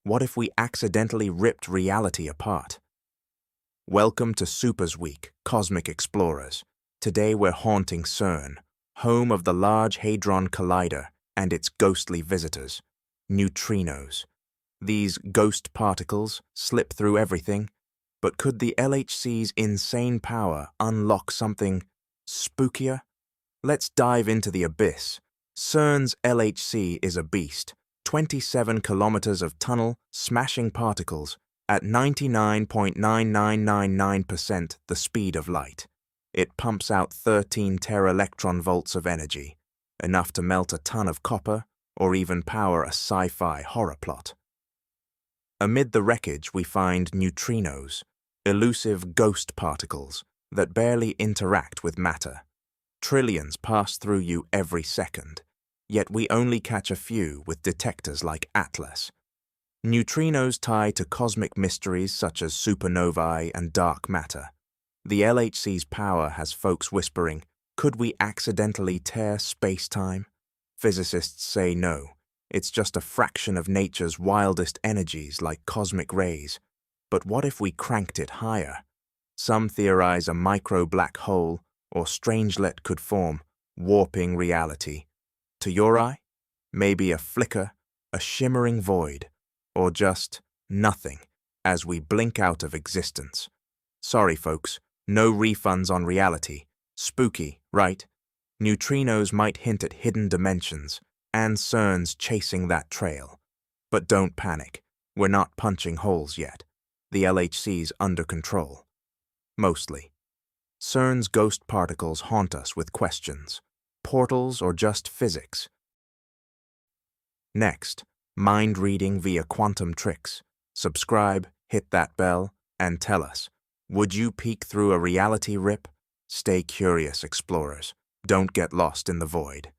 What if we accidentally ripped reality apart? Welcome to Supers Week, Cosmic Explorers. Today we're haunting CERN, home of the Large Hadron Collider and its ghostly visitors, neutrinos. These ghost particles slip through everything, but could the LHC's insane power unlock something spookier? Let's dive into the abyss. CERN's LHC is a beast. 27 kilometers of tunnel, smashing particles at 99.9999% the speed of light. It pumps out 13 tera-electron volts of energy, enough to melt a ton of copper or even power a sci-fi horror plot. Amid the wreckage, we find neutrinos, elusive ghost particles that barely interact with matter. Trillions pass through you every second, yet we only catch a few with detectors like Atlas. Neutrinos tie to cosmic mysteries such as supernovae and dark matter. The LHC's power has folks whispering, could we accidentally tear space-time? Physicists say no, it's just a fraction of nature's wildest energies like cosmic rays. But what if we cranked it higher? Some theorize a micro-black hole or strangelet could form, warping reality. To your eye, maybe a flicker, a shimmering void, or just nothing as we blink out of existence. Sorry folks, no refunds on reality. Spooky, right? Neutrinos might hint at hidden dimensions, and CERN's chasing that trail. But don't panic, we're not punching holes yet. The LHC's under control. Mostly. CERN's ghost particles haunt us with questions. Portals or just physics? Next, mind reading via quantum tricks. Subscribe, hit that bell, and tell us, would you peek through a reality rip? Stay curious, explorers. Don't get lost in the void.